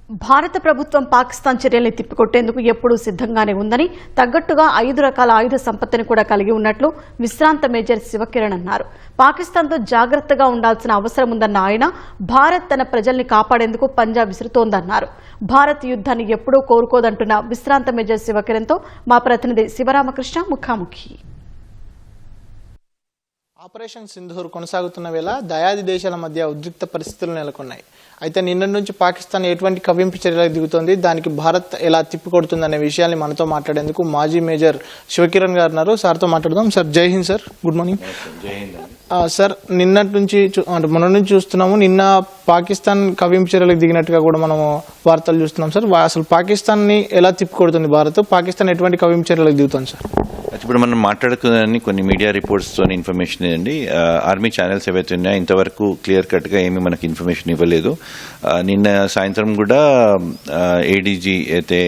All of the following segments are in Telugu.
భారత ప్రభుత్వం పాకిస్తాన్ చర్యల్ని తిప్పికొట్టేందుకు ఎప్పుడూ సిద్ధంగానే ఉందని, తగ్గట్టుగా 5 రకాల ఆయుధ సంపత్తిని కూడా కలిగి ఉన్నట్లు విశ్రాంత మేజర్ శివకిరణ్ అన్నారు. పాకిస్తాన్తో జాగ్రత్తగా ఉండాల్సిన అవసరం ఉందన్న ఆయన, భారత్ తన ప్రజల్ని కాపాడేందుకు పంజా విసురుతోందన్నారు. భారత్ యుద్ధాన్ని ఎప్పుడూ కోరుకోదంటున్న విశ్రాంత మేజర్ శివకిరణ్తో మా ప్రతినిధి శివరామకృష్ణ ముఖాముఖి. ఆపరేషన్ సింధూర్ కొనసాగుతున్న వేళ దయాది దేశాల మధ్య ఉద్రిక్త పరిస్థితులు నెలకొన్నాయి. అయితే నిన్న నుంచి పాకిస్తాన్ ఎటువంటి కవ్వింపు చర్యలకు దిగుతోంది, దానికి భారత్ ఎలా తిప్పికొడుతుందనే విషయాన్ని మనతో మాట్లాడేందుకు మాజీ మేజర్ శివకిరణ్ గారు ఉన్నారు. సార్తో మాట్లాడదాం. సార్, జై Hind sir. Good morning sir. నిన్నటి నుంచి అంటే మొన్న నుంచి చూస్తున్నాము, నిన్న పాకిస్తాన్ కవ్వింపు చర్యలకు దిగినట్టుగా కూడా మనము వార్తలు చూస్తున్నాం సార్. అసలు పాకిస్తాన్ని ఎలా తిప్పికొడుతుంది భారత్? పాకిస్తాన్ ఎటువంటి కవ్వింపు చర్యలకు దిగుతుంది సార్? ఇప్పుడు మనం మాట్లాడుకున్న కొన్ని మీడియా రిపోర్ట్స్తో ఇన్ఫర్మేషన్ ఏంటండి, ఆర్మీ ఛానల్స్ ఏవైతే ఉన్నాయో ఇంతవరకు క్లియర్ కట్గా ఏమీ మనకి ఇన్ఫర్మేషన్ ఇవ్వలేదు. నిన్న సాయంత్రం కూడా ఏడీజీ అయితే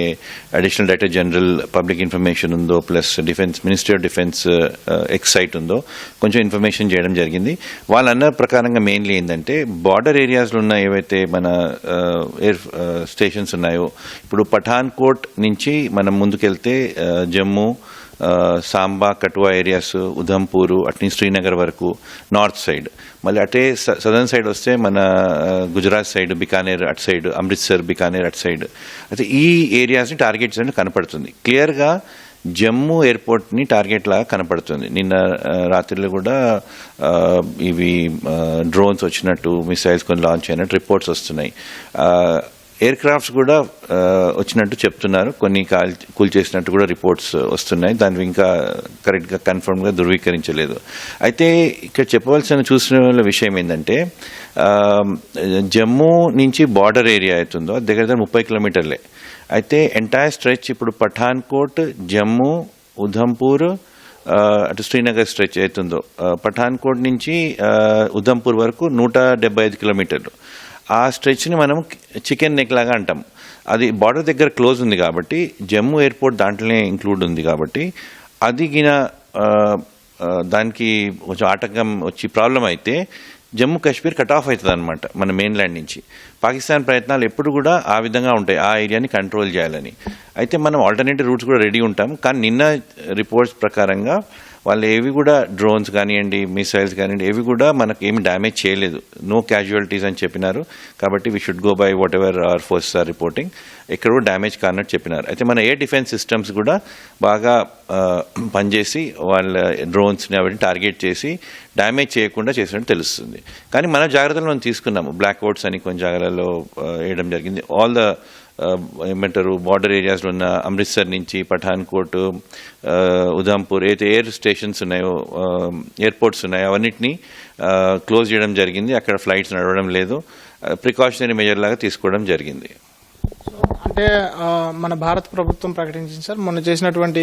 additional director general public information ఉందో, plus ministry of defence X site ఉందో కొంచెం ఇన్ఫర్మేషన్ చేయడం జరిగింది. వాళ్ళు అన్న ప్రకారంగా మెయిన్లీ ఏంటంటే, బార్డర్ ఏరియాస్లో ఉన్న ఏవైతే మన ఎయిర్ స్టేషన్స్ ఉన్నాయో, ఇప్పుడు పఠాన్కోట్ నుంచి మనం ముందుకెళ్తే జమ్మూ, సాంబా, కటువా ఏరియాస్, ఉధంపూరు, అట్నీ శ్రీనగర్ వరకు నార్త్ సైడ్, మళ్ళీ అటే సదర్న్ సైడ్ వస్తే మన గుజరాత్ సైడ్, బికానేర్ అటు సైడ్, అమృత్సర్, బికానేర్ అటు సైడ్, అయితే ఈ ఏరియాస్ని టార్గెట్ చేయడం కనపడుతుంది. క్లియర్గా జమ్మూ ఎయిర్పోర్ట్ని టార్గెట్ లాగా కనపడుతుంది. నిన్న రాత్రిలో కూడా ఇవి డ్రోన్స్ వచ్చినట్టు, మిసైల్స్ కొన్ని లాంచ్ అయినట్టు రిపోర్ట్స్ వస్తున్నాయి. ఎయిర్ క్రాఫ్ట్స్ కూడా వచ్చినట్టు చెప్తున్నారు, కొన్ని కూల్చేసినట్టు కూడా రిపోర్ట్స్ వస్తున్నాయి. దాన్ని ఇంకా కరెక్ట్గా కన్ఫర్మ్గా ధృవీకరించలేదు. అయితే ఇక్కడ చెప్పవలసిన చూసిన విషయం ఏంటంటే, జమ్మూ నుంచి బార్డర్ ఏరియా అవుతుందో దగ్గర 30 కిలోమీటర్లే. అయితే ఎంటైర్ స్ట్రెచ్ ఇప్పుడు పఠాన్కోట్, జమ్మూ, ఉధంపూర్, అటు శ్రీనగర్ స్ట్రెచ్ అవుతుందో, పఠాన్కోట్ నుంచి ఉధంపూర్ వరకు 175 కిలోమీటర్లు. ఆ స్ట్రెచ్ని మనం చికెన్ నెక్ లాగా అంటాం. అది బార్డర్ దగ్గర క్లోజ్ ఉంది కాబట్టి, జమ్మూ ఎయిర్పోర్ట్ దాంట్లోనే ఇంక్లూడ్ ఉంది కాబట్టి, అది దానికి కొంచెం ఆటంకం వచ్చి ప్రాబ్లం అయితే జమ్మూ కాశ్మీర్ కట్ ఆఫ్ అవుతుంది అనమాట మన మెయిన్ ల్యాండ్ నుంచి. పాకిస్తాన్ ప్రయత్నాలు ఎప్పుడు కూడా ఆ విధంగా ఉంటాయి, ఆ ఏరియాని కంట్రోల్ చేయాలని. అయితే మనం ఆల్టర్నేటివ్ రూట్స్ కూడా రెడీ ఉంటాం. కానీ నిన్న రిపోర్ట్స్ ప్రకారంగా వాళ్ళు ఏవి కూడా డ్రోన్స్ కానివ్వండి, మిసైల్స్ కానివ్వండి, ఏవి కూడా మనకు ఏమి డ్యామేజ్ చేయలేదు, నో క్యాజువాలిటీస్ అని చెప్పినారు. కాబట్టి we should go by whatever our forces are reporting. ఎక్కడ కూడా డ్యామేజ్ కానట్టు చెప్పినారు. అయితే మన ఎయిర్ డిఫెన్స్ సిస్టమ్స్ కూడా బాగా పనిచేసి వాళ్ళ డ్రోన్స్ని అవన్నీ టార్గెట్ చేసి డ్యామేజ్ చేయకుండా చేసినట్టు తెలుస్తుంది. కానీ మన జాగ్రత్తలు మనం తీసుకున్నాము. బ్లాక్ అవుట్స్ అని కొన్ని జాగ్రత్తలలో వేయడం జరిగింది. ఆల్ ద ఏమంటారు బార్డర్ ఏరియాస్లో ఉన్న అమృత్సర్ నుంచి పఠాన్కోట్, ఉధంపూర్ అయితే ఎయిర్ స్టేషన్స్ ఉన్నాయో, ఎయిర్పోర్ట్స్ ఉన్నాయో అవన్నిటినీ క్లోజ్ చేయడం జరిగింది. అక్కడ ఫ్లైట్స్ నడవడం లేదు. ప్రికాషనరీ మెజర్ లాగా తీసుకోవడం జరిగింది. అంటే మన భారత ప్రభుత్వం ప్రకటించింది సార్, మొన్న చేసినటువంటి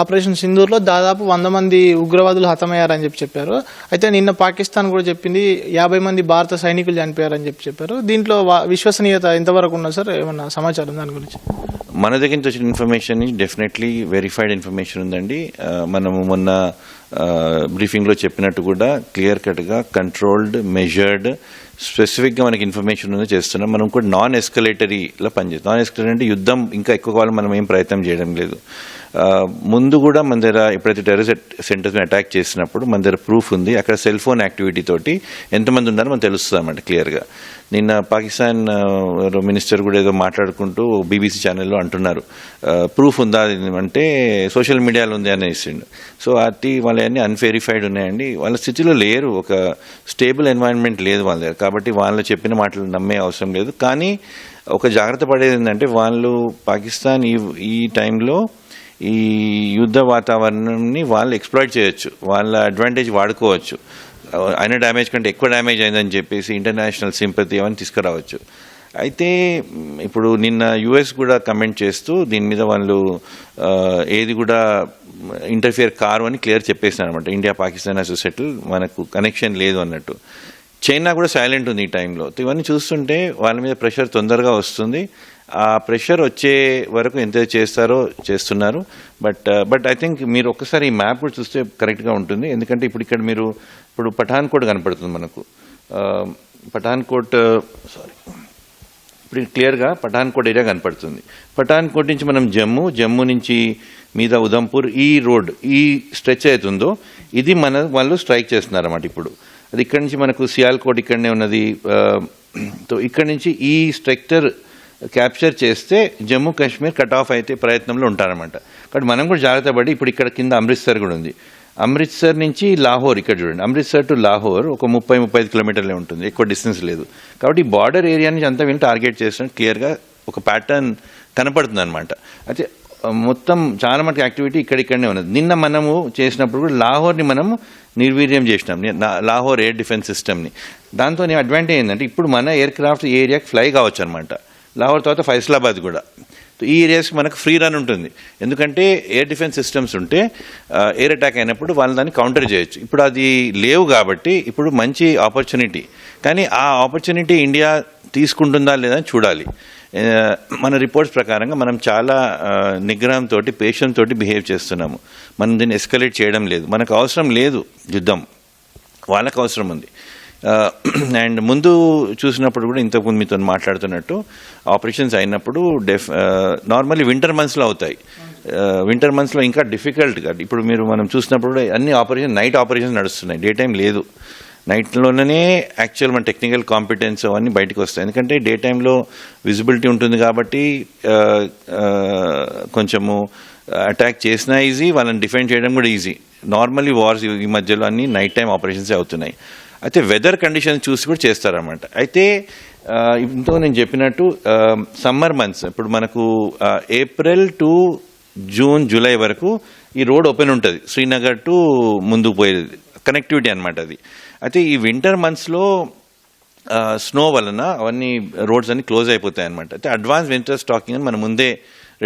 ఆపరేషన్ సింధూర్లో దాదాపు 100 మంది ఉగ్రవాదులు హతమయ్యారని చెప్పారు. అయితే నిన్న పాకిస్తాన్ కూడా చెప్పింది 50 మంది భారత సైనికులు చనిపోయారని చెప్పారు. దీంట్లో విశ్వసనీయత ఎంతవరకు ఉన్నది సార్? ఏమన్నా సమాచారం దాని గురించి? మన దగ్గర నుంచి వచ్చిన ఇన్ఫర్మేషన్ డెఫినెట్లీ వెరిఫైడ్ ఇన్ఫర్మేషన్ ఉందండి. మనము మొన్న బ్రీఫింగ్లో చెప్పినట్టు కూడా క్లియర్ కట్గా కంట్రోల్డ్, మెజర్డ్, స్పెసిఫిక్గా మనకి ఇన్ఫర్మేషన్ ఉంది చేస్తున్నాం. మనం కూడా నాన్ ఎస్కలేటరీలో పనిచేస్తాం. నాన్ ఎస్కలేటరీ అంటే యుద్ధం ఇంకా ఎక్కువ కాలం మనం ఏం ప్రయత్నం చేయడం లేదు. ముందు కూడా మన దగ్గర ఎప్పుడైతే టెర్రరిస్ట్ సెంటర్స్ని అటాక్ చేసినప్పుడు మన దగ్గర ప్రూఫ్ ఉంది. అక్కడ సెల్ ఫోన్ యాక్టివిటీ తోటి ఎంతమంది ఉన్నారో మనం తెలుస్తుంది అన్నమాట క్లియర్గా. నిన్న పాకిస్తాన్ మినిస్టర్ కూడా ఏదో మాట్లాడుకుంటూ బీబీసీ ఛానల్లో అంటున్నారు, ప్రూఫ్ ఉందా అంటే సోషల్ మీడియాలో ఉంది అనేసిండు. సో అది వాళ్ళన్నీ అన్వెరిఫైడ్ ఉన్నాయండి. వాళ్ళ స్థితిలో లేరు, ఒక స్టేబుల్ ఎన్వైరన్మెంట్ లేదు వాళ్ళ దగ్గర. కాబట్టి వాళ్ళు చెప్పిన మాటలు నమ్మే అవసరం లేదు. కానీ ఒక జాగ్రత్త పడేది ఏంటంటే, వాళ్ళు పాకిస్తాన్ ఈ టైంలో ఈ యుద్ధ వాతావరణాన్ని వాళ్ళు ఎక్స్ప్లాయిట్ చేయొచ్చు, వాళ్ళ అడ్వాంటేజ్ వాడుకోవచ్చు. అయిన డ్యామేజ్ కంటే ఎక్కువ డ్యామేజ్ అయిందని చెప్పేసి ఇంటర్నేషనల్ సింపతి అవన్నీ తీసుకురావచ్చు. అయితే ఇప్పుడు నిన్న యుఎస్ కూడా కమెంట్ చేస్తూ దీని మీద వాళ్ళు ఏది కూడా ఇంటర్ఫియర్ కారు అని క్లియర్ చెప్పేసినారు అనమాట. India Pakistan has to settle, మనకు కనెక్షన్ లేదు అన్నట్టు. చైనా కూడా సైలెంట్ ఉంది ఈ టైంలో. ఇవన్నీ చూస్తుంటే వాళ్ళ మీద ప్రెషర్ తొందరగా వస్తుంది. ఆ ప్రెషర్ వచ్చే వరకు ఎంత చేస్తారో చేస్తున్నారు. బట్ ఐ థింక్ మీరు ఒక్కసారి ఈ మ్యాప్ కూడా చూస్తే కరెక్ట్గా ఉంటుంది. ఎందుకంటే ఇప్పుడు పఠాన్కోట్ కనపడుతుంది మనకు. ఇప్పుడు క్లియర్గా పఠాన్కోట్ ఏరియా కనపడుతుంది. పఠాన్కోట్ నుంచి మనం జమ్మూ నుంచి మీద ఉదంపూర్ ఈ రోడ్ ఈ స్ట్రెచ్ అవుతుందో ఇది వాళ్ళు స్ట్రైక్ చేస్తున్నారు అన్నమాట. ఇప్పుడు అది ఇక్కడ నుంచి మనకు సియాల్కోట్ ఇక్కడనే ఉన్నది. ఇక్కడ నుంచి ఈ స్ట్రక్చర్ క్యాప్చర్ చేస్తే జమ్మూ కాశ్మీర్ కట్ ఆఫ్ అయితే ప్రయత్నంలో ఉంటారన్నమాట. కాబట్టి మనం కూడా జాగ్రత్త పడి ఇప్పుడు ఇక్కడ కింద అమృత్సర్ కూడా ఉంది. అమృత్సర్ నుంచి లాహోర్ ఇక్కడ చూడండి, అమృత్సర్ టు లాహోర్ ఒక 30-35 కిలోమీటర్లే ఉంటుంది, ఎక్కువ డిస్టెన్స్ లేదు. కాబట్టి బార్డర్ ఏరియా నుంచి అంతా వీళ్ళు టార్గెట్ చేసినట్టు క్లియర్గా ఒక ప్యాటర్న్ కనపడుతుంది అనమాట. అయితే మొత్తం చాలా మటుకు యాక్టివిటీ ఇక్కడిక్కడనే ఉన్నది. నిన్న మనము చేసినప్పుడు కూడా లాహోర్ని మనము నిర్వీర్యం చేసినాం, లాహోర్ ఎయిర్ డిఫెన్స్ సిస్టమ్ని. దాంతో అడ్వాంటేజ్ ఏంటంటే ఇప్పుడు మన ఎయిర్ క్రాఫ్ట్ ఈ ఏరియాకి ఫ్లై కావచ్చు అనమాట. లాహోర్ తర్వాత ఫైసలాబాద్ కూడా ఈ ఏరియాస్కి మనకు ఫ్రీ రన్ ఉంటుంది. ఎందుకంటే ఎయిర్ డిఫెన్స్ సిస్టమ్స్ ఉంటే ఎయిర్ అటాక్ అయినప్పుడు వాళ్ళు దాన్ని కౌంటర్ చేయొచ్చు. ఇప్పుడు అది లేవు కాబట్టి ఇప్పుడు మంచి ఆపర్చునిటీ. కానీ ఆ ఆపర్చునిటీ ఇండియా తీసుకుంటుందా లేదా అని చూడాలి. మన రిపోర్ట్స్ ప్రకారంగా మనం చాలా నిగ్రహంతో పేషెన్స్ తోటి బిహేవ్ చేస్తున్నాము. మనం దీన్ని ఎస్కలేట్ చేయడం లేదు. మనకు అవసరం లేదు యుద్ధం, వాళ్ళకు అవసరం ఉంది. అండ్ ముందు చూసినప్పుడు కూడా ఇంతకుముందు మీతో మాట్లాడుతున్నట్టు ఆపరేషన్స్ అయినప్పుడు నార్మల్లీ వింటర్ మంత్స్లో అవుతాయి. వింటర్ మంత్స్లో ఇంకా డిఫికల్ట్గా ఇప్పుడు మనం చూసినప్పుడు అన్ని నైట్ ఆపరేషన్స్ నడుస్తున్నాయి, డే టైం లేదు. నైట్లోనే యాక్చువల్ మన టెక్నికల్ కాంపిటెన్స్ అవన్నీ బయటకు వస్తాయి. ఎందుకంటే డే టైంలో విజిబిలిటీ ఉంటుంది కాబట్టి కొంచెము అటాక్ చేసినా ఈజీ, వాళ్ళని డిఫెండ్ చేయడం కూడా ఈజీ. నార్మల్లీ వార్స్ ఈ మధ్యలో అన్ని నైట్ టైం ఆపరేషన్స్ అవుతున్నాయి. అయితే వెదర్ కండిషన్స్ చూసి కూడా చేస్తారన్నమాట. అయితే ఇంతో నేను చెప్పినట్టు సమ్మర్ మంత్స్ ఇప్పుడు మనకు ఏప్రిల్ టు జూన్ జూలై వరకు ఈ రోడ్ ఓపెన్ ఉంటుంది, శ్రీనగర్ టు ముందుకు పోయేది కనెక్టివిటీ అనమాట అది. అయితే ఈ వింటర్ మంత్స్లో స్నో వలన అవన్నీ రోడ్స్ అన్ని క్లోజ్ అయిపోతాయి అనమాట. అయితే అడ్వాన్స్ వింటర్ స్టాకింగ్ అని మనం ముందే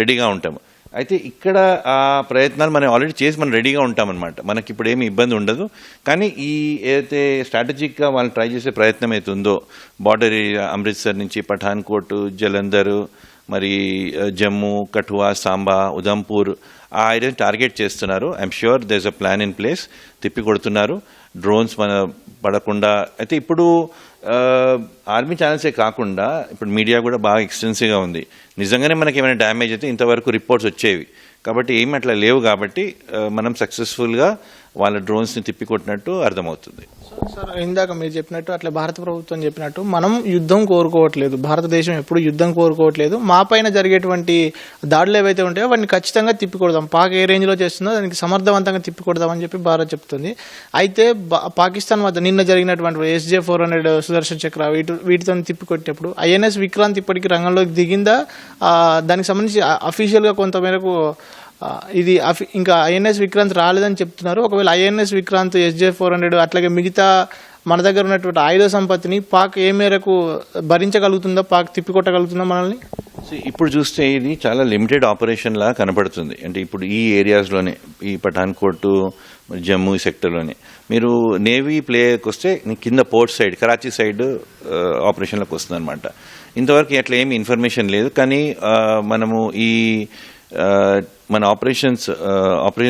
రెడీగా ఉంటాము. అయితే ఇక్కడ ఆ ప్రయత్నాలు మనం ఆల్రెడీ చేసి మనం రెడీగా ఉంటామన్నమాట. మనకి ఇప్పుడు ఏమి ఇబ్బంది ఉండదు. కానీ ఈ ఏదైతే స్ట్రాటజిక్గా వాళ్ళు ట్రై చేసే ప్రయత్నం అయితే ఉందో బార్డర్ ఏరియా అమృత్సర్ నుంచి పఠాన్కోట్, జలంధర్, మరి జమ్మూ, కఠువా, సాంబా, ఉదంపూర్ ఆ ఏరియాని టార్గెట్ చేస్తున్నారు. I'm sure there is a plan in place. తిప్పి కొడుతున్నారు డ్రోన్స్ మన పడకుండా. అయితే ఇప్పుడు ఆర్మీ ఛానల్సే కాకుండా ఇప్పుడు మీడియా కూడా బాగా ఎక్స్టెన్సివ్గా ఉంది. నిజంగానే మనకి ఏమైనా డ్యామేజ్ అయితే ఇంతవరకు రిపోర్ట్స్ వచ్చేవి. కాబట్టి ఏమి అట్లా లేవు కాబట్టి మనం సక్సెస్ఫుల్గా వాళ్ళ డ్రోన్స్ని తిప్పికొట్టినట్టు అర్థమవుతుంది. సార్ ఇందాక మీరు చెప్పినట్టు అట్లా భారత ప్రభుత్వం చెప్పినట్టు మనం యుద్ధం కోరుకోవట్లేదు, భారతదేశం ఎప్పుడు యుద్ధం కోరుకోవట్లేదు. మా పైన జరిగేటువంటి దాడులు ఏవైతే ఉంటాయో వాటిని ఖచ్చితంగా తిప్పికొడదాం, పాక్ ఏ రేంజ్లో చేస్తుందో దానికి సమర్థవంతంగా తిప్పికొడదామని చెప్పి భారత్ చెప్తుంది. అయితే పాకిస్తాన్ వద్ద నిన్న జరిగినటువంటి SJ-400 సుదర్శన్ చక్ర వీటితో తిప్పికొట్టేప్పుడు INS విక్రాంత్ ఇప్పటికీ రంగంలోకి దిగిందా? దానికి సంబంధించి అఫీషియల్గా కొంతమేరకు ఇది ఇంకా INS విక్రాంత్ రాలేదని చెప్తున్నారు. ఒకవేళ INS విక్రాంత్ SJ-400 అట్లాగే మిగతా మన దగ్గర ఉన్నటువంటి ఆయుధ సంపత్తిని పాక్ ఏ మేరకు భరించగలుగుతుందో, పాక్ తిప్పికొట్టగలుగుతుందో మనల్ని? ఇప్పుడు చూస్తే ఇది చాలా లిమిటెడ్ ఆపరేషన్ లా కనపడుతుంది. అంటే ఇప్పుడు ఈ ఏరియాస్లోనే ఈ పఠాన్కోట్, జమ్మూ సెక్టర్లోనే మీరు నేవీ ప్లేకి వస్తే కింద పోర్ట్ సైడ్ కరాచీ సైడ్ ఆపరేషన్లోకి వస్తుంది అనమాట. ఇంతవరకు అట్లా ఏమి ఇన్ఫర్మేషన్ లేదు. కానీ మనము ఈ మన ఆపరేషన్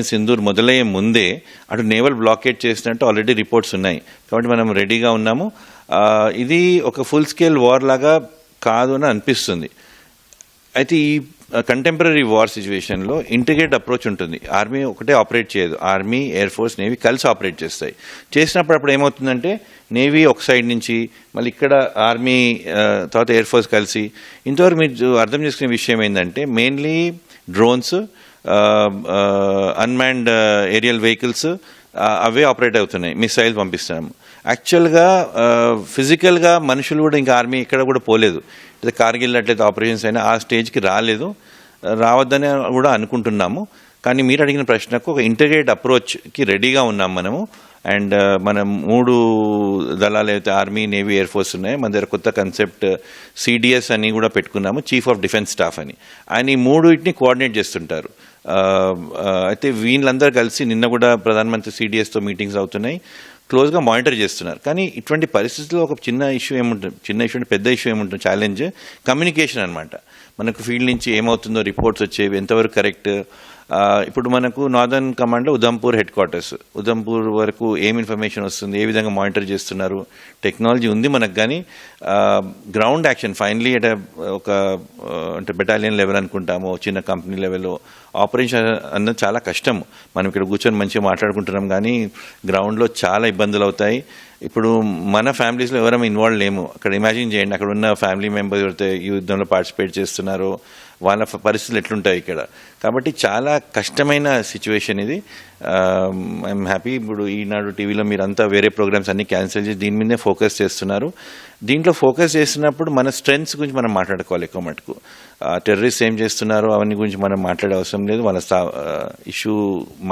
సింధూర్ మొదలయ్యే ముందే అటు నేవల్ బ్లాకేట్ చేసినట్టు ఆల్రెడీ రిపోర్ట్స్ ఉన్నాయి. కాబట్టి మనం రెడీగా ఉన్నాము. ఇది ఒక ఫుల్ స్కేల్ వార్ లాగా కాదు అని అనిపిస్తుంది. అయితే ఈ కంటెంపరీ వార్ సిచ్యువేషన్లో ఇంటిగ్రేట్ అప్రోచ్ ఉంటుంది. ఆర్మీ ఒకటే ఆపరేట్ చేయదు, ఆర్మీ, ఎయిర్ ఫోర్స్, నేవీ కలిసి ఆపరేట్ చేస్తాయి. చేసినప్పుడు అప్పుడు ఏమవుతుందంటే నేవీ ఒక సైడ్ నుంచి మళ్ళీ ఇక్కడ ఆర్మీ తర్వాత ఎయిర్ ఫోర్స్ కలిసి. ఇంతవరకు మీరు అర్థం చేసుకునే విషయం ఏంటంటే mainly drones, unmanned aerial vehicles అవే ఆపరేట్ అవుతున్నాయి, మిసైల్స్ పంపిస్తున్నాము. యాక్చువల్గా ఫిజికల్గా మనుషులు కూడా ఇంకా ఆర్మీ ఇక్కడ కూడా పోలేదు. కార్గిల్ అట్లయితే ఆపరేషన్స్ అయినా ఆ స్టేజ్కి రాలేదు, రావద్దని కూడా అనుకుంటున్నాము. కానీ మీరు అడిగిన ప్రశ్నకు ఒక ఇంటిగ్రేట్ అప్రోచ్కి రెడీగా ఉన్నాం మనము. అండ్ మనం 3 దళాలు అయితే ఆర్మీ, నేవీ, ఎయిర్ ఫోర్స్ ఉన్నాయి. మన దగ్గర కొత్త కన్సెప్ట్ CDS అని కూడా పెట్టుకున్నాము, చీఫ్ ఆఫ్ డిఫెన్స్ స్టాఫ్ అని. ఆయన ఈ 3 కోఆర్డినేట్ చేస్తుంటారు. అయితే వీళ్ళందరూ కలిసి నిన్న కూడా ప్రధానమంత్రి CDSతో మీటింగ్స్ అవుతున్నాయి, క్లోజ్గా మానిటర్ చేస్తున్నారు. కానీ ఇటువంటి పరిస్థితుల్లో ఒక చిన్న ఇష్యూ ఏముంటుంది, పెద్ద ఇష్యూ ఏముంటుంది, ఛాలెంజ్ కమ్యూనికేషన్ అనమాట. మనకు ఫీల్డ్ నుంచి ఏమవుతుందో రిపోర్ట్స్ వచ్చేవి ఎంతవరకు కరెక్ట్, ఇప్పుడు మనకు నార్దర్న్ కమాండ్లో ఉదంపూర్ హెడ్ క్వార్టర్స్, ఉదంపూర్ వరకు ఏం ఇన్ఫర్మేషన్ వస్తుంది, ఏ విధంగా మానిటర్ చేస్తున్నారు, టెక్నాలజీ ఉంది మనకు, కానీ గ్రౌండ్ యాక్షన్ ఫైనలీ అంటే బెటాలియన్ లెవెల్ అనుకుంటాము, చిన్న కంపెనీ లెవెల్లో ఆపరేషన్ అన్నది చాలా కష్టం. మనం ఇక్కడ కూర్చొని మంచిగా మాట్లాడుకుంటున్నాం, కానీ గ్రౌండ్లో చాలా ఇబ్బందులు అవుతాయి. ఇప్పుడు మన ఫ్యామిలీస్లో ఎవరైనా ఇన్వాల్వ్ లేము. అక్కడ ఇమాజిన్ చేయండి, అక్కడ ఉన్న ఫ్యామిలీ మెంబర్స్ ఎవరైతే ఈ యుద్ధంలో పార్టిసిపేట్ చేస్తున్నారో వాళ్ళ పరిస్థితులు ఎట్లుంటాయి ఇక్కడ. కాబట్టి చాలా కష్టమైన సిచ్యువేషన్ ఇది. ఐఎమ్ హ్యాపీ ఇప్పుడు ఈనాడు టీవీలో మీరంతా వేరే ప్రోగ్రామ్స్ అన్ని క్యాన్సిల్ చేసి దీని మీదే ఫోకస్ చేస్తున్నారు. దీంట్లో ఫోకస్ చేస్తున్నప్పుడు మన స్ట్రెంగ్స్ గురించి మనం మాట్లాడుకోవాలి. ఎక్కువ మటుకు టెర్రరిస్ట్ ఏం చేస్తున్నారో అవన్నీ గురించి మనం మాట్లాడే అవసరం లేదు. వాళ్ళ ఇష్యూ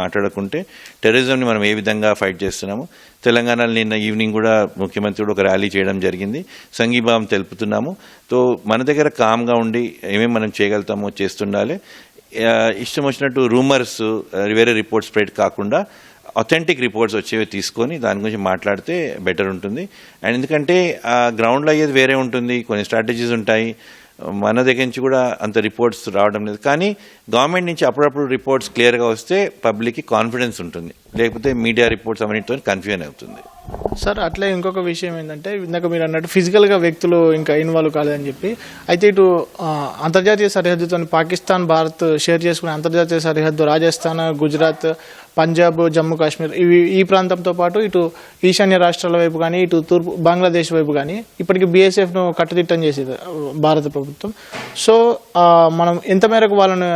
మాట్లాడకుంటే టెర్రరిజంని మనం ఏ విధంగా ఫైట్ చేస్తున్నాము. తెలంగాణలో నిన్న ఈవినింగ్ కూడా ముఖ్యమంత్రి ఒక ర్యాలీ చేయడం జరిగింది, సంఘీభావం తెలుపుతున్నాము. సో మన దగ్గర కామ్గా ఉండి ఏమేమి మనం చేయగలుగుతామో చేస్తుండాలి. ఇష్టం వచ్చినట్టు రూమర్స్, వేరే రిపోర్ట్స్ స్ప్రెడ్ కాకుండా అథెంటిక్ రిపోర్ట్స్ వచ్చేవి తీసుకొని దాని గురించి మాట్లాడితే బెటర్ ఉంటుంది. అండ్ ఎందుకంటే గ్రౌండ్లో అయ్యేది వేరే ఉంటుంది, కొన్ని స్ట్రాటజీస్ ఉంటాయి. మన దగ్గర నుంచి కూడా అంత రిపోర్ట్స్ రావడం లేదు, కానీ గవర్నమెంట్ నుంచి అప్పుడప్పుడు రిపోర్ట్స్ క్లియర్గా వస్తే పబ్లిక్కి కాన్ఫిడెన్స్ ఉంటుంది. లేకపోతే మీడియా రిపోర్ట్స్ అవన్నిటితో కన్ఫ్యూజన్ అవుతుంది. సార్ అట్లే ఇంకొక విషయం ఏంటంటే, ఇందాక మీరు అన్నట్టు ఫిజికల్గా వ్యక్తులు ఇంకా ఇన్వాల్వ్ కాలేదని చెప్పి, అయితే ఇటు అంతర్జాతీయ సరిహద్దుతో పాకిస్తాన్ భారత్ షేర్ చేసుకునే అంతర్జాతీయ సరిహద్దు రాజస్థాన్, గుజరాత్, పంజాబ్, జమ్మూ కాశ్మీర్ ఈ ప్రాంతంతో పాటు ఇటు ఈశాన్య రాష్ట్రాల వైపు కానీ ఇటు తూర్పు బంగ్లాదేశ్ వైపు కానీ ఇప్పటికీ బీఎస్ఎఫ్ను కట్టుదిట్టం చేసేది భారత ప్రభుత్వం. సో మనం ఎంత మేరకు వాళ్ళని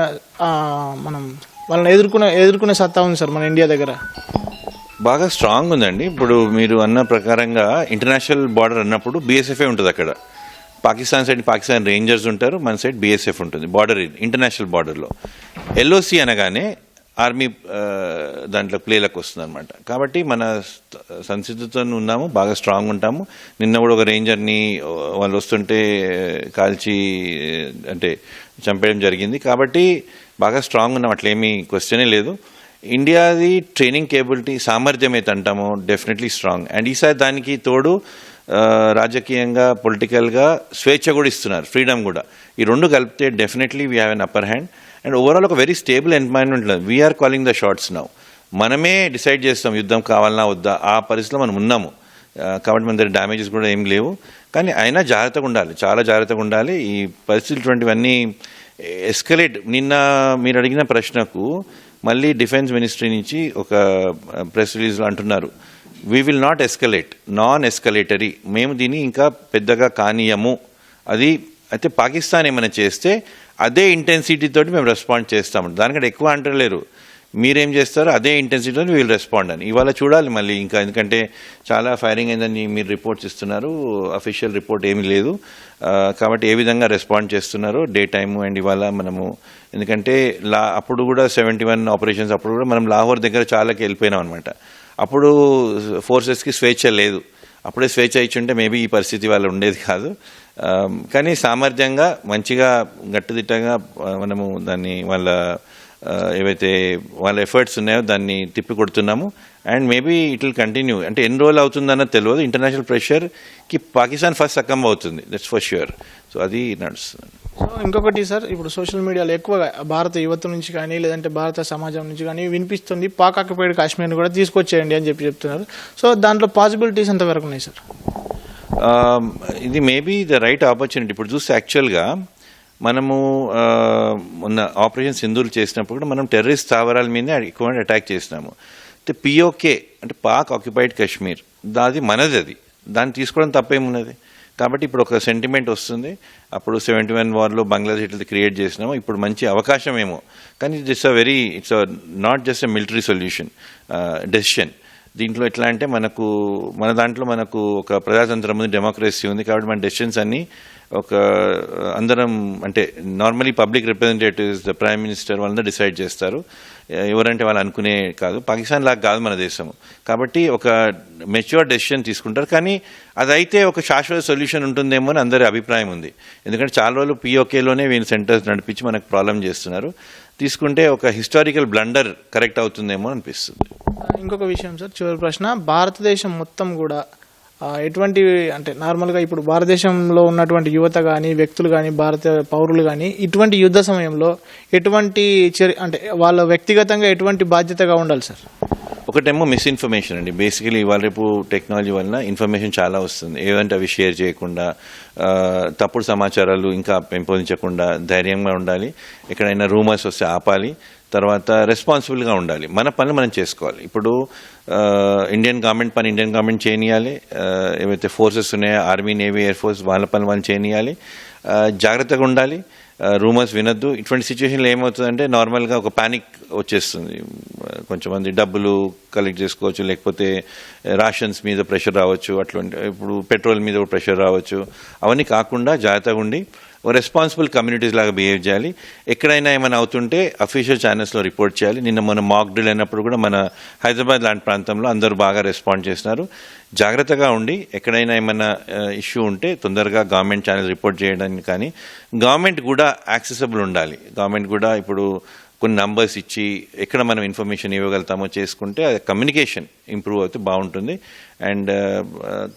ఎదుర్కొనే సత్తా ఉంది సార్ మన ఇండియా దగ్గర? బాగా స్ట్రాంగ్ ఉందండి. ఇప్పుడు మీరు అన్న ప్రకారంగా ఇంటర్నేషనల్ బార్డర్ అన్నప్పుడు బీఎస్ఎఫ్ఏ ఉంటుంది అక్కడ. పాకిస్తాన్ సైడ్ పాకిస్తాన్ రేంజర్స్ ఉంటారు, మన సైడ్ బీఎస్ఎఫ్ ఉంటుంది. బార్డర్ ఇంటర్నేషనల్ బార్డర్లో ఎల్ఓసి అనగానే ఆర్మీ దాంట్లో ప్లేలకు వస్తుంది అనమాట. కాబట్టి మన సంసిద్ధతో ఉన్నాము, బాగా స్ట్రాంగ్ ఉంటాము. నిన్న కూడా ఒక రేంజర్ని వాళ్ళు వస్తుంటే కాల్చి అంటే చంపేయడం జరిగింది. కాబట్టి బాగా స్ట్రాంగ్ ఉన్నాం, అట్లేమీ క్వశ్చనే లేదు. ఇండియాది ట్రైనింగ్ కేబిలిటీ సామర్థ్యం అయితే అంటామో డెఫినెట్లీ స్ట్రాంగ్. అండ్ ఈసారి దానికి తోడు రాజకీయంగా పొలిటికల్గా స్వేచ్ఛ కూడా ఇస్తున్నారు, ఫ్రీడమ్ కూడా. ఈ రెండు కలిపితే definitely we have an upper hand. And overall ఒక very stable environment. We're calling the shots now. మనమే డిసైడ్ చేస్తాం యుద్ధం కావాలన్నా వద్దా, ఆ పరిస్థితిలో మనం ఉన్నాము. కాబట్టి మన దగ్గర డ్యామేజెస్ కూడా ఏం లేవు. కానీ అయినా జాగ్రత్తగా ఉండాలి, చాలా జాగ్రత్తగా ఉండాలి. ఈ పరిస్థితులు ఇటువంటివన్నీ ఎస్కలేట్. నిన్న మీరు అడిగిన ప్రశ్నకు మళ్ళీ డిఫెన్స్ మినిస్ట్రీ నుంచి ఒక ప్రెస్ రిలీజ్లో అంటున్నారు, we will not escalate, non escalatory. మేము దీన్ని ఇంకా పెద్దగా కానీయము. అది అయితే పాకిస్తాన్ ఏమైనా చేస్తే అదే ఇంటెన్సిటీతో మేము రెస్పాండ్ చేస్తాము. దానికంటే ఎక్కువ అంటలేరు. మీరేం చేస్తారో అదే ఇంటెన్సిటీతో వీళ్ళు రెస్పాండ్ అని. ఇవాళ చూడాలి మళ్ళీ ఇంకా, ఎందుకంటే చాలా ఫైరింగ్ అయిందని మీరు రిపోర్ట్స్ ఇస్తున్నారు, అఫీషియల్ రిపోర్ట్ ఏమీ లేదు. కాబట్టి ఏ విధంగా రెస్పాండ్ చేస్తున్నారో డే టైము. అండ్ ఇవాళ మనము ఎందుకంటే అప్పుడు కూడా 71 ఆపరేషన్స్ అప్పుడు కూడా మనం లాహోర్ దగ్గర చాలాకి వెళ్ళిపోయినాం అనమాట. అప్పుడు ఫోర్సెస్కి స్వేచ్ఛ లేదు. అప్పుడే స్వేచ్ఛ ఇచ్చుంటే మేబీ ఈ పరిస్థితి వాళ్ళు ఉండేది కాదు. కానీ సామర్థ్యంగా మంచిగా గట్టుదిట్టంగా మనము దాన్ని ఏవైతే వాళ్ళ ఎఫర్ట్స్ ఉన్నాయో దాన్ని తిప్పి కొడుతున్నాము. And maybe it will continue. అంటే ఎన్ని రోజులు అవుతుందన్నది తెలియదు. ఇంటర్నేషనల్ ప్రెషర్కి పాకిస్తాన్ ఫస్ట్ సక్కం అవుతుంది, దట్స్ ఫర్ ష్యూర్. సో అది నడుస్తుంది. సో ఇంకొకటి సార్, ఇప్పుడు సోషల్ మీడియాలో ఎక్కువగా భారత యువత నుంచి కానీ లేదంటే భారత సమాజం నుంచి కానీ వినిపిస్తుంది, పాక్ ఆక్యుపైడ్ కాశ్మీర్ని కూడా తీసుకొచ్చేయండి అని చెప్తున్నారు. సో దాంట్లో పాసిబిలిటీస్ ఎంతవరకు ఉన్నాయి సార్? ఇది మేబీ ద రైట్ ఆపర్చునిటీ. ఇప్పుడు చూస్తే యాక్చువల్గా మనము మొన్న ఆపరేషన్ సింధూర్ చేసినప్పుడు కూడా మనం టెర్రరిస్ట్ స్థావరాల మీదే ఎక్కువ అటాక్ చేసినాము. అయితే పిఓకే అంటే పాక్ ఆక్యుపైడ్ కాశ్మీర్, అది మనది, అది దాన్ని తీసుకోవడం తప్పేమున్నది. కాబట్టి ఇప్పుడు ఒక సెంటిమెంట్ వస్తుంది. అప్పుడు 71 వార్లో బంగ్లాదేశ్ ఇట్లా క్రియేట్ చేసినాము, ఇప్పుడు మంచి అవకాశం ఏమో. కానీ it's not just a military solution decision. దీంట్లో ఎట్లా అంటే మన దాంట్లో మనకు ఒక ప్రజాతంత్రం ఉంది, డెమోక్రసీ ఉంది. కాబట్టి మన డెసిషన్స్ అన్నీ ఒక అందరం అంటే normally public representatives, the prime minister వాళ్ళందరూ డిసైడ్ చేస్తారు. ఎవరంటే వాళ్ళు అనుకునే కాదు. పాకిస్తాన్ లాగా కాదు మన దేశము. కాబట్టి ఒక మెచ్యూర్ డెసిషన్ తీసుకుంటారు. కానీ అదైతే ఒక శాశ్వత సొల్యూషన్ ఉంటుందేమో అని అందరి అభిప్రాయం ఉంది. ఎందుకంటే చాలా రోజులు పిఓకేలోనే వీళ్ళు సెంటర్స్ నడిపించి మనకు ప్రాబ్లం చేస్తున్నారు. తీసుకుంటే ఒక హిస్టారికల్ బ్లండర్ కరెక్ట్ అవుతుందేమో అనిపిస్తుంది. ఇంకొక విషయం సార్, చివరి ప్రశ్న, భారతదేశం మొత్తం కూడా ఎటువంటి అంటే నార్మల్గా ఇప్పుడు భారతదేశంలో ఉన్నటువంటి యువత కానీ వ్యక్తులు కానీ భారత పౌరులు కానీ ఇటువంటి యుద్ధ సమయంలో ఎటువంటి అంటే వాళ్ళ వ్యక్తిగతంగా ఎటువంటి బాధ్యతగా ఉండాలి సార్? ఒకటేమో మిస్ఇన్ఫర్మేషన్ అండి. బేసికలీ ఇవాళ రేపు టెక్నాలజీ వలన ఇన్ఫర్మేషన్ చాలా వస్తుంది. ఏదంటే అవి షేర్ చేయకుండా, తప్పుడు సమాచారాలు ఇంకా పెంపొందించకుండా ధైర్యంగా ఉండాలి. ఎక్కడైనా రూమర్స్ వస్తే ఆపాలి. తర్వాత రెస్పాన్సిబుల్గా ఉండాలి. మన పనులు మనం చేసుకోవాలి. ఇప్పుడు ఇండియన్ గవర్నమెంట్ పని ఇండియన్ గవర్నమెంట్ చేయనియాలి. ఏవైతే ఫోర్సెస్ ఉన్నాయో ఆర్మీ, నేవీ, ఎయిర్ ఫోర్స్ వాళ్ళ పని వాళ్ళు చేయనియాలి. జాగ్రత్తగా ఉండాలి. రూమర్స్ వినొద్దు. ఇటువంటి సిచ్యువేషన్లో ఏమవుతుందంటే నార్మల్గా ఒక ప్యానిక్ వచ్చేస్తుంది. కొంచెం మంది డబ్బులు కలెక్ట్ చేసుకోవచ్చు, లేకపోతే రాషన్స్ మీద ప్రెషర్ రావచ్చు, అట్లాంటి ఇప్పుడు పెట్రోల్ మీద ప్రెషర్ రావచ్చు. అవన్నీ కాకుండా జాగ్రత్తగా ఉండి రెస్పాన్సిబుల్ కమ్యూనిటీస్ లాగా బిహేవ్ చేయాలి. ఎక్కడైనా ఏమైనా అవుతుంటే అఫీషియల్ ఛానల్స్లో రిపోర్ట్ చేయాలి. నిన్న మన మాక్ డ్రిల్ అయినప్పుడు కూడా మన హైదరాబాద్ లాంటి ప్రాంతంలో అందరూ బాగా రెస్పాండ్ చేస్తున్నారు. జాగ్రత్తగా ఉండి ఎక్కడైనా ఏమైనా ఇష్యూ ఉంటే తొందరగా గవర్నమెంట్ ఛానల్ రిపోర్ట్ చేయడానికి, కానీ గవర్నమెంట్ కూడా యాక్సెసిబుల్ ఉండాలి. గవర్నమెంట్ కూడా ఇప్పుడు కొన్ని నంబర్స్ ఇచ్చి ఎక్కడ మనం ఇన్ఫర్మేషన్ ఇవ్వగలుగుతామో చేసుకుంటే కమ్యూనికేషన్ ఇంప్రూవ్ అవుతే బాగుంటుంది. అండ్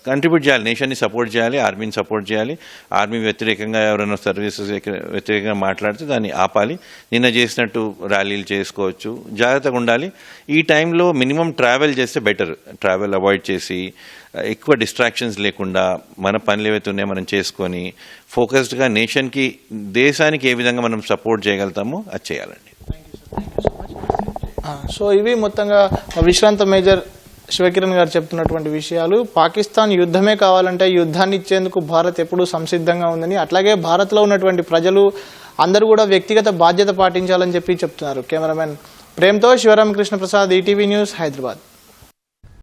కంట్రిబ్యూట్ చేయాలి, నేషన్ని సపోర్ట్ చేయాలి, ఆర్మీని సపోర్ట్ చేయాలి. ఆర్మీ వ్యతిరేకంగా ఎవరైనా సర్వీసెస్ వ్యతిరేకంగా మాట్లాడితే దాన్ని ఆపాలి. నిన్న చేసినట్టు ర్యాలీలు చేసుకోవచ్చు. జాగ్రత్తగా ఉండాలి. ఈ టైంలో మినిమం ట్రావెల్ చేస్తే బెటర్. ట్రావెల్ అవాయిడ్ చేసి ఎక్కువ డిస్ట్రాక్షన్స్ లేకుండా మన పనులు ఏవైతే ఉన్నాయో మనం చేసుకొని ఫోకస్డ్గా నేషన్కి, దేశానికి ఏ విధంగా మనం సపోర్ట్ చేయగలుగుతామో అది చేయాలండి. సో ఇవి మొత్తంగా విశ్రాంత మేజర్ శివకిరణ్ గారు చెప్తున్నటువంటి విషయాలు. పాకిస్తాన్ యుద్ధమే కావాలంటే యుద్ధాన్ని ఇచ్చేందుకు భారత్ ఎప్పుడూ సంసిద్ధంగా ఉందని, అట్లాగే భారత్లో ఉన్నటువంటి ప్రజలు అందరూ కూడా వ్యక్తిగత బాధ్యత పాటించాలని చెప్పి చెప్తున్నారు. కెమెరామెన్ ప్రేమ్తో శివరామకృష్ణ ప్రసాద్, ఈటీవీ న్యూస్, హైదరాబాద్.